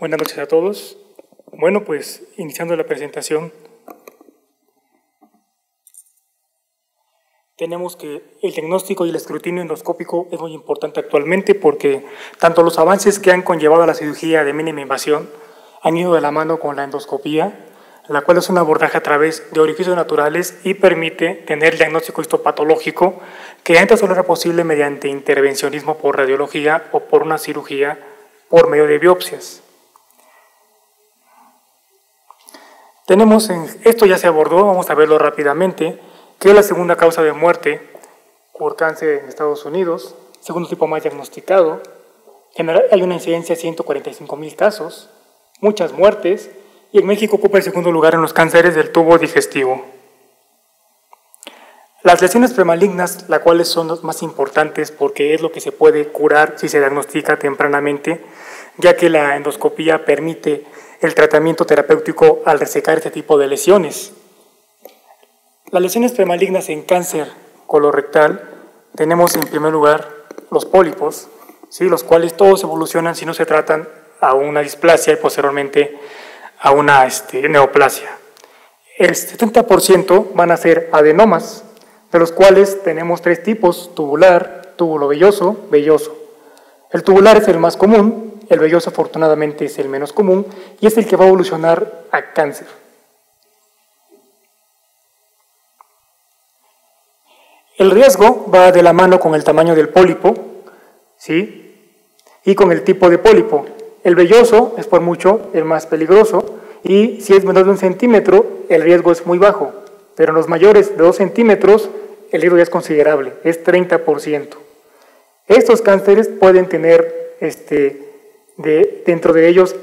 Buenas noches a todos. Bueno, pues iniciando la presentación, tenemos que el diagnóstico y el escrutinio endoscópico es muy importante actualmente porque tanto los avances que han conllevado a la cirugía de mínima invasión han ido de la mano con la endoscopía, la cual es un abordaje a través de orificios naturales y permite tener el diagnóstico histopatológico que antes solo era posible mediante intervencionismo por radiología o por una cirugía por medio de biopsias. Esto ya se abordó, vamos a verlo rápidamente, que es la segunda causa de muerte por cáncer en Estados Unidos, segundo tipo más diagnosticado. En general hay una incidencia de 145,000 casos, muchas muertes, y en México ocupa el segundo lugar en los cánceres del tubo digestivo. Las lesiones premalignas, las cuales son las más importantes porque es lo que se puede curar si se diagnostica tempranamente, ya que la endoscopía permite el tratamiento terapéutico al resecar este tipo de lesiones. Las lesiones premalignas en cáncer colorectal tenemos en primer lugar los pólipos, ¿sí? Los cuales todos evolucionan si no se tratan a una displasia y posteriormente a una neoplasia. El 70% van a ser adenomas, de los cuales tenemos tres tipos: tubular, túbulo velloso, velloso. El tubular es el más común, el velloso afortunadamente es el menos común y es el que va a evolucionar a cáncer. El riesgo va de la mano con el tamaño del pólipo, ¿sí? Y con el tipo de pólipo. El velloso es por mucho el más peligroso y si es menor de 1 centímetro el riesgo es muy bajo, pero en los mayores de 2 centímetros el riesgo ya es considerable, es 30%. Estos cánceres pueden tener dentro de ellos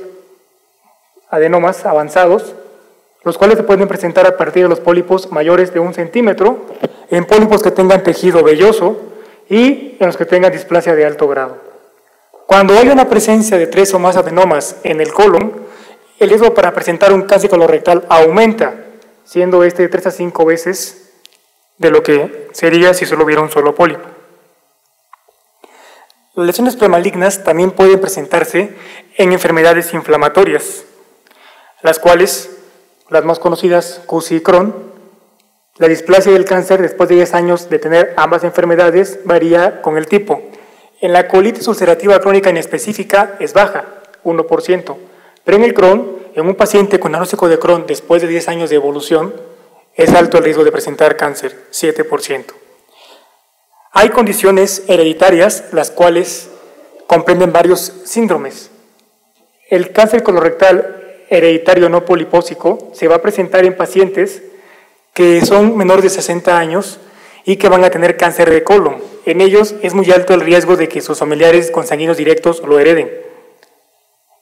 adenomas avanzados, los cuales se pueden presentar a partir de los pólipos mayores de 1 centímetro, en pólipos que tengan tejido velloso y en los que tengan displasia de alto grado. Cuando hay una presencia de 3 o más adenomas en el colon, el riesgo para presentar un cáncer colorectal aumenta, siendo de 3 a 5 veces de lo que sería si solo hubiera un solo pólipo. Las lesiones premalignas también pueden presentarse en enfermedades inflamatorias, las cuales, las más conocidas, CUSI y Crohn. La displasia del cáncer después de 10 años de tener ambas enfermedades varía con el tipo. En la colitis ulcerativa crónica inespecífica es baja, 1%, pero en el Crohn, en un paciente con diagnóstico de Crohn después de 10 años de evolución, es alto el riesgo de presentar cáncer, 7%. Hay condiciones hereditarias, las cuales comprenden varios síndromes. El cáncer colorectal hereditario no polipósico se va a presentar en pacientes que son menores de 60 años y que van a tener cáncer de colon. En ellos es muy alto el riesgo de que sus familiares consanguíneos directos lo hereden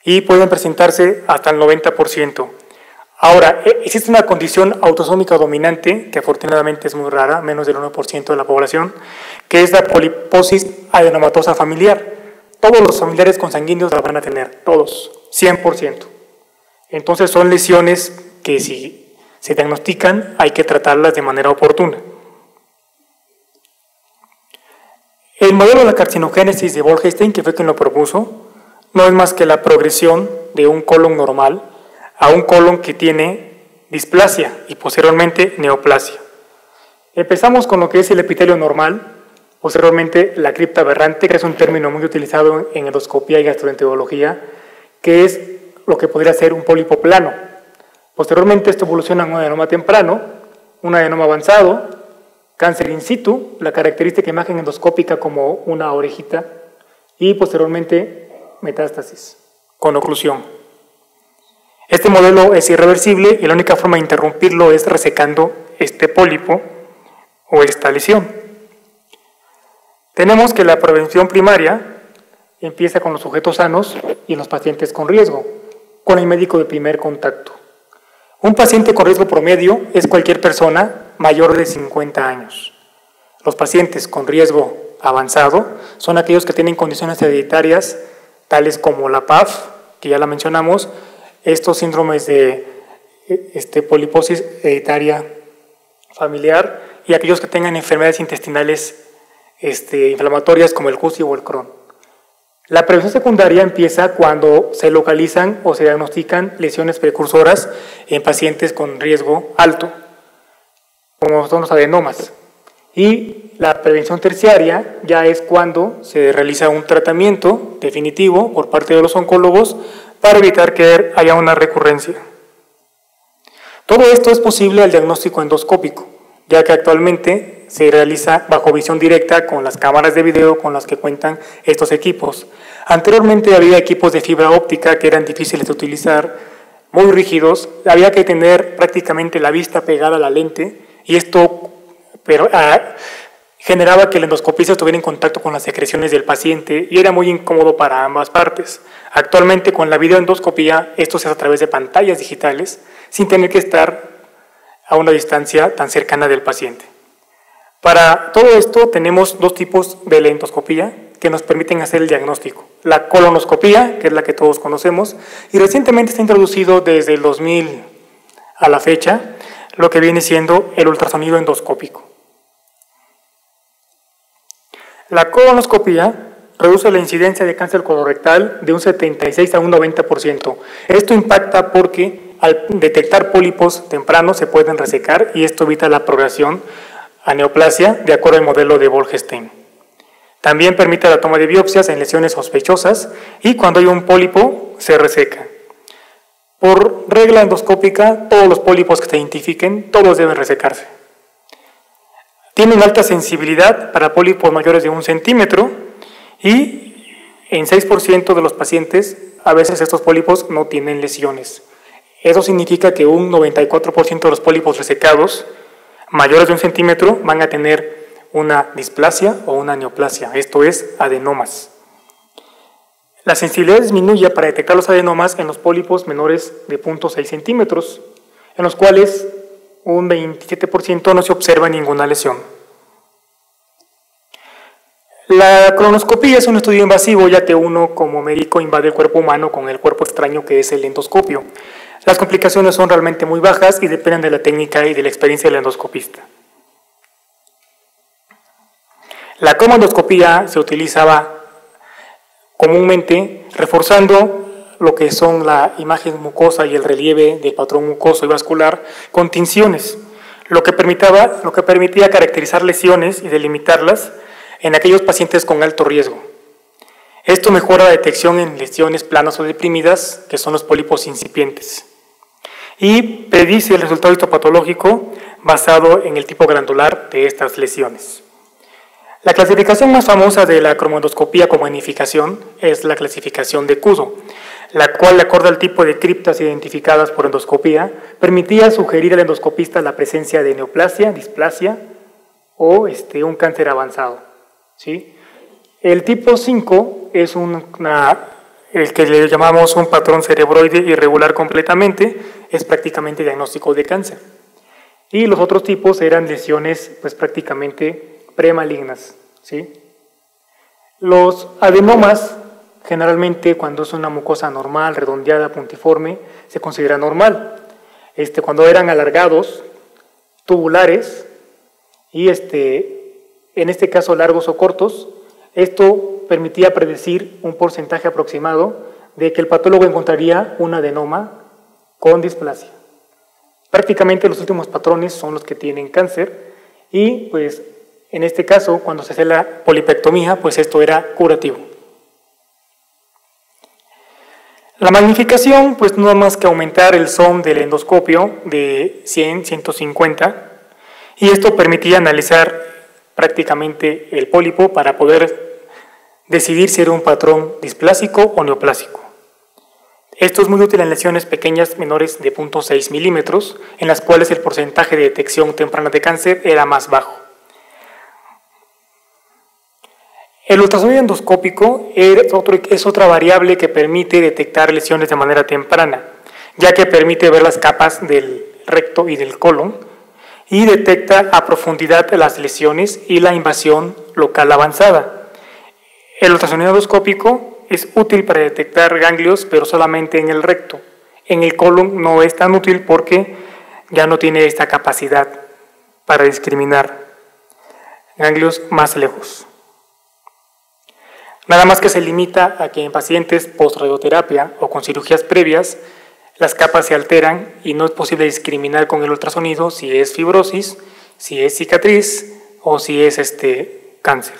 y pueden presentarse hasta el 90%. Ahora, existe una condición autosómica dominante, que afortunadamente es muy rara, menos del 1% de la población, que es la poliposis adenomatosa familiar. Todos los familiares consanguíneos la van a tener, todos, 100%. Entonces son lesiones que si se diagnostican hay que tratarlas de manera oportuna. El modelo de la carcinogénesis de Bolkestein, que fue quien lo propuso, no es más que la progresión de un colon normal a un colon que tiene displasia y posteriormente neoplasia. Empezamos con lo que es el epitelio normal, posteriormente la cripta aberrante, que es un término muy utilizado en endoscopía y gastroenterología, que es lo que podría ser un pólipo plano. Posteriormente esto evoluciona a un adenoma temprano, un adenoma avanzado, cáncer in situ, la característica imagen endoscópica como una orejita, y posteriormente metástasis con oclusión. Este modelo es irreversible y la única forma de interrumpirlo es resecando este pólipo o esta lesión. Tenemos que la prevención primaria empieza con los sujetos sanos y los pacientes con riesgo, con el médico de primer contacto. Un paciente con riesgo promedio es cualquier persona mayor de 50 años. Los pacientes con riesgo avanzado son aquellos que tienen condiciones hereditarias tales como la PAF, que ya la mencionamos, estos síndromes de poliposis hereditaria familiar y aquellos que tengan enfermedades intestinales inflamatorias como el CUSI o el Crohn. La prevención secundaria empieza cuando se localizan o se diagnostican lesiones precursoras en pacientes con riesgo alto, como son los adenomas. Y la prevención terciaria ya es cuando se realiza un tratamiento definitivo por parte de los oncólogos para evitar que haya una recurrencia. Todo esto es posible al diagnóstico endoscópico, ya que actualmente se realiza bajo visión directa con las cámaras de video con las que cuentan estos equipos. Anteriormente había equipos de fibra óptica que eran difíciles de utilizar, muy rígidos, había que tener prácticamente la vista pegada a la lente y esto generaba que el endoscopista estuviera en contacto con las secreciones del paciente y era muy incómodo para ambas partes. Actualmente con la videoendoscopía esto se hace a través de pantallas digitales sin tener que estar a una distancia tan cercana del paciente. Para todo esto tenemos dos tipos de endoscopía que nos permiten hacer el diagnóstico. La colonoscopía, que es la que todos conocemos, y recientemente está introducido desde el 2000 a la fecha, lo que viene siendo el ultrasonido endoscópico. La colonoscopía reduce la incidencia de cáncer colorectal de un 76 a un 90%. Esto impacta porque al detectar pólipos tempranos se pueden resecar y esto evita la progresión a neoplasia de acuerdo al modelo de Bolkestein. También permite la toma de biopsias en lesiones sospechosas y cuando hay un pólipo se reseca. Por regla endoscópica, todos los pólipos que se identifiquen, todos deben resecarse. Tienen alta sensibilidad para pólipos mayores de 1 centímetro y en 6% de los pacientes a veces estos pólipos no tienen lesiones. Eso significa que un 94% de los pólipos resecados mayores de 1 centímetro van a tener una displasia o una neoplasia, esto es adenomas. La sensibilidad disminuye para detectar los adenomas en los pólipos menores de 0.6 centímetros, en los cuales un 27% no se observa ninguna lesión. La colonoscopía es un estudio invasivo, ya que uno como médico invade el cuerpo humano con el cuerpo extraño que es el endoscopio. Las complicaciones son realmente muy bajas y dependen de la técnica y de la experiencia del endoscopista. La colondoscopía se utilizaba comúnmente reforzando lo que son la imagen mucosa y el relieve del patrón mucoso y vascular con tinciones, lo que permitía caracterizar lesiones y delimitarlas en aquellos pacientes con alto riesgo. Esto mejora la detección en lesiones planas o deprimidas, que son los pólipos incipientes, y predice el resultado histopatológico basado en el tipo granular de estas lesiones. La clasificación más famosa de la cromodoscopía como magnificación es la clasificación de Kuso, la cual, de acuerdo al tipo de criptas identificadas por endoscopía, permitía sugerir al endoscopista la presencia de neoplasia, displasia o un cáncer avanzado, ¿sí? El tipo 5 es el que le llamamos un patrón cerebroide irregular completamente, es prácticamente diagnóstico de cáncer. Y los otros tipos eran lesiones pues prácticamente premalignas, ¿sí? Los adenomas, generalmente cuando es una mucosa normal, redondeada, puntiforme, se considera normal. Cuando eran alargados, tubulares, y en este caso largos o cortos, esto permitía predecir un porcentaje aproximado de que el patólogo encontraría un adenoma con displasia. Prácticamente los últimos patrones son los que tienen cáncer y pues en este caso, cuando se hace la polipectomía, pues esto era curativo. La magnificación, pues no es más que aumentar el zoom del endoscopio de 100, 150, y esto permitía analizar prácticamente el pólipo para poder decidir si era un patrón displásico o neoplásico. Esto es muy útil en lesiones pequeñas menores de 0.6 milímetros, en las cuales el porcentaje de detección temprana de cáncer era más bajo. El ultrasonido endoscópico es otra variable que permite detectar lesiones de manera temprana, ya que permite ver las capas del recto y del colon y detecta a profundidad las lesiones y la invasión local avanzada. El ultrasonido endoscópico es útil para detectar ganglios, pero solamente en el recto. En el colon no es tan útil porque ya no tiene esta capacidad para discriminar ganglios más lejos. Nada más que se limita a que en pacientes post-radioterapia o con cirugías previas las capas se alteran y no es posible discriminar con el ultrasonido si es fibrosis, si es cicatriz o si es cáncer.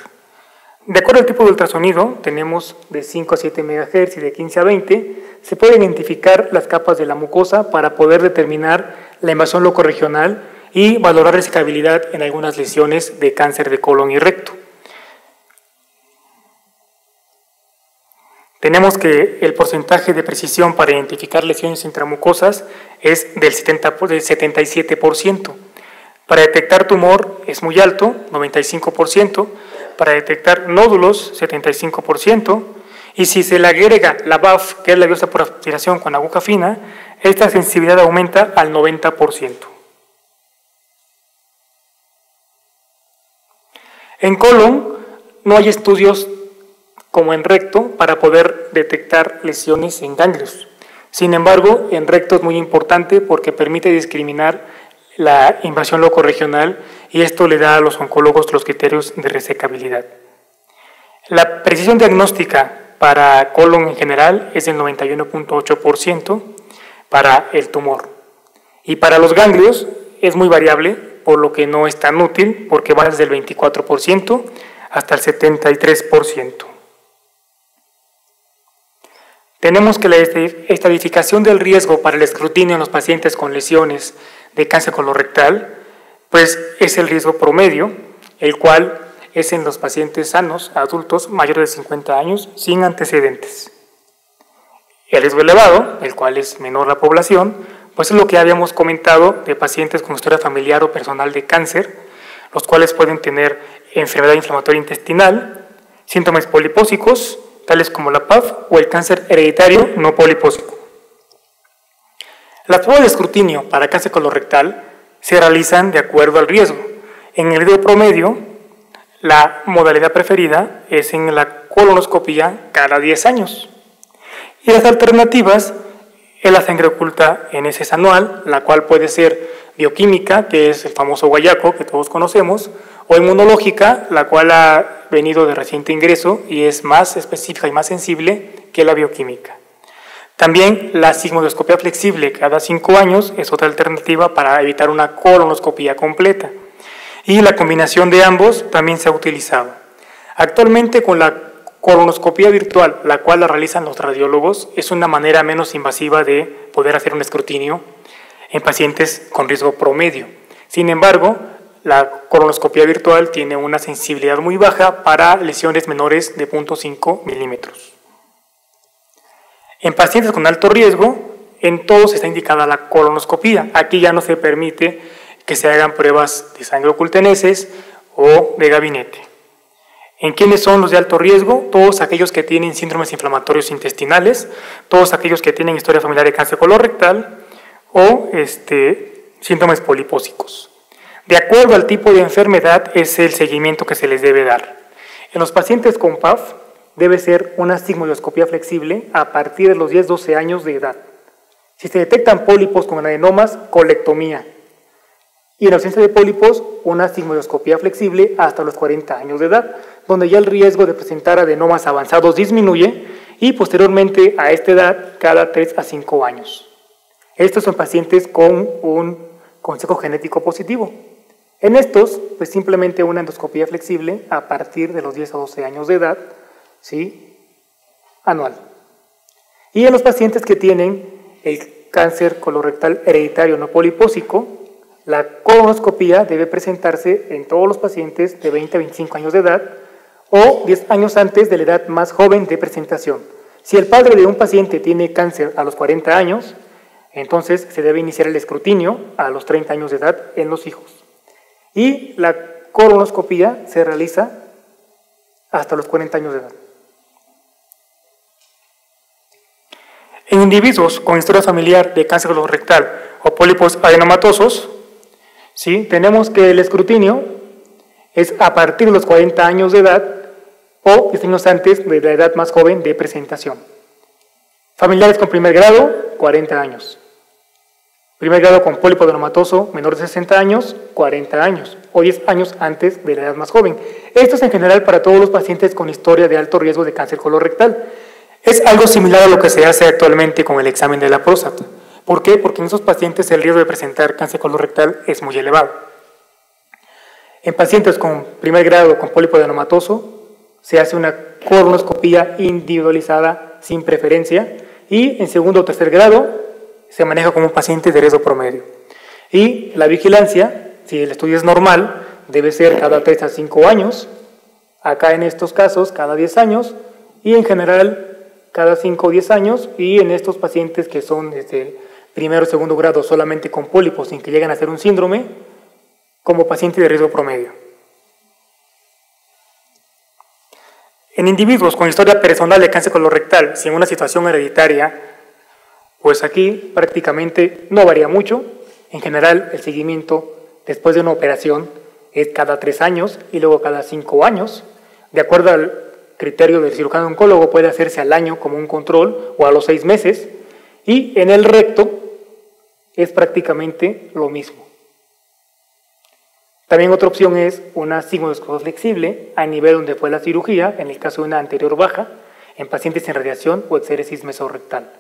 De acuerdo al tipo de ultrasonido, tenemos de 5 a 7 MHz y de 15 a 20, se pueden identificar las capas de la mucosa para poder determinar la invasión locorregional y valorar resecabilidad en algunas lesiones de cáncer de colon y recto. Tenemos que el porcentaje de precisión para identificar lesiones intramucosas es del 77%. Para detectar tumor es muy alto, 95%. Para detectar nódulos, 75%. Y si se le agrega la BAF, que es la biopsia por aspiración con aguja fina, esta sensibilidad aumenta al 90%. En colon no hay estudios como en recto para poder detectar lesiones en ganglios. Sin embargo, en recto es muy importante porque permite discriminar la invasión locorregional y esto le da a los oncólogos los criterios de resecabilidad. La precisión diagnóstica para colon en general es del 91.8% para el tumor. Y para los ganglios es muy variable, por lo que no es tan útil, porque va desde el 24% hasta el 73%. Tenemos que la estadificación del riesgo para el escrutinio en los pacientes con lesiones de cáncer colorectal, pues es el riesgo promedio, el cual es en los pacientes sanos, adultos, mayores de 50 años, sin antecedentes. El riesgo elevado, el cual es menor la población, pues es lo que habíamos comentado de pacientes con historia familiar o personal de cáncer, los cuales pueden tener enfermedad inflamatoria intestinal, síntomas polipósicos, tales como la PAF o el cáncer hereditario no polipósico. Las pruebas de escrutinio para cáncer colorectal se realizan de acuerdo al riesgo. En el riesgo promedio, la modalidad preferida es en la colonoscopia cada 10 años. Y las alternativas es la sangre oculta en heces anual, la cual puede ser bioquímica, que es el famoso guayaco que todos conocemos, o inmunológica, la cual ha venido de reciente ingreso y es más específica y más sensible que la bioquímica. También la sigmoidoscopia flexible cada 5 años es otra alternativa para evitar una colonoscopia completa. Y la combinación de ambos también se ha utilizado. Actualmente con la colonoscopia virtual, la cual la realizan los radiólogos, es una manera menos invasiva de poder hacer un escrutinio en pacientes con riesgo promedio. Sin embargo, la colonoscopia virtual tiene una sensibilidad muy baja para lesiones menores de 0.5 milímetros. En pacientes con alto riesgo, en todos está indicada la colonoscopia. Aquí ya no se permite que se hagan pruebas de sangre oculta en heces o de gabinete. ¿En quiénes son los de alto riesgo? Todos aquellos que tienen síndromes inflamatorios intestinales, todos aquellos que tienen historia familiar de cáncer colorectal o síntomas polipósicos. De acuerdo al tipo de enfermedad es el seguimiento que se les debe dar. En los pacientes con PAF debe ser una sigmoidoscopia flexible a partir de los 10-12 años de edad. Si se detectan pólipos con adenomas, colectomía. Y en ausencia de pólipos, una sigmoidoscopia flexible hasta los 40 años de edad, donde ya el riesgo de presentar adenomas avanzados disminuye y posteriormente a esta edad cada 3 a 5 años. Estos son pacientes con un consejo genético positivo. En estos, pues simplemente una endoscopia flexible a partir de los 10 a 12 años de edad, ¿sí? Anual. Y en los pacientes que tienen el cáncer colorectal hereditario no polipósico, la colonoscopia debe presentarse en todos los pacientes de 20 a 25 años de edad o 10 años antes de la edad más joven de presentación. Si el padre de un paciente tiene cáncer a los 40 años, entonces se debe iniciar el escrutinio a los 30 años de edad en los hijos. Y la colonoscopia se realiza hasta los 40 años de edad. En individuos con historia familiar de cáncer colorectal o pólipos adenomatosos, ¿sí? Tenemos que el escrutinio es a partir de los 40 años de edad o 10 años antes de la edad más joven de presentación. Familiares con primer grado, 40 años. Primer grado con pólipo adenomatoso menor de 60 años, 40 años. o 10 años antes de la edad más joven. Esto es en general para todos los pacientes con historia de alto riesgo de cáncer colorectal. Es algo similar a lo que se hace actualmente con el examen de la próstata. ¿Por qué? Porque en esos pacientes el riesgo de presentar cáncer colorectal es muy elevado. En pacientes con primer grado con pólipo adenomatoso se hace una colonoscopía individualizada sin preferencia, y en segundo o tercer grado se maneja como un paciente de riesgo promedio. Y la vigilancia, si el estudio es normal, debe ser cada 3 a 5 años, acá en estos casos cada 10 años, y en general cada 5 o 10 años, y en estos pacientes que son desde primero o segundo grado solamente con pólipos sin que lleguen a ser un síndrome, como paciente de riesgo promedio. En individuos con historia personal de cáncer colorectal sin una situación hereditaria, pues aquí prácticamente no varía mucho. En general, el seguimiento después de una operación es cada 3 años y luego cada 5 años. De acuerdo al criterio del cirujano oncólogo, puede hacerse al año como un control o a los 6 meses. Y en el recto es prácticamente lo mismo. También otra opción es una sigmoidoscopia flexible a nivel donde fue la cirugía, en el caso de una anterior baja, en pacientes en radiación o exéresis mesorrectal.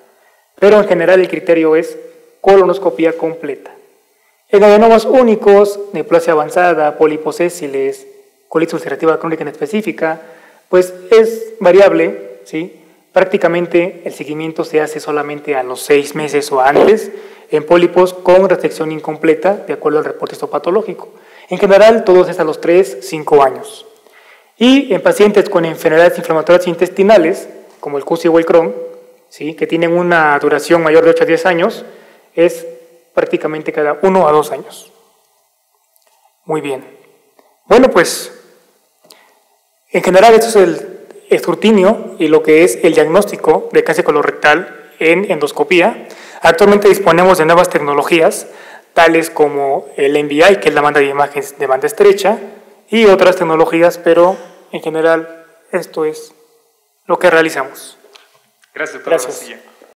Pero en general el criterio es colonoscopia completa. En adenomas únicos, neoplasia avanzada, pólipos sésiles, colitis ulcerativa crónica inespecífica, pues es variable, ¿sí? Prácticamente el seguimiento se hace solamente a los 6 meses o antes, en pólipos con resección incompleta, de acuerdo al reporte histopatológico. En general, todos es a los 3-5 años. Y en pacientes con enfermedades inflamatorias intestinales, como el CUSI o el Crohn, ¿sí?, que tienen una duración mayor de 8 a 10 años, es prácticamente cada 1 a 2 años. Muy bien. Bueno, pues, en general esto es el escrutinio y lo que es el diagnóstico de cáncer colorectal en endoscopía. Actualmente disponemos de nuevas tecnologías, tales como el NBI, que es la banda de imágenes de banda estrecha, y otras tecnologías, pero en general esto es lo que realizamos. Gracias, doctor. Gracias.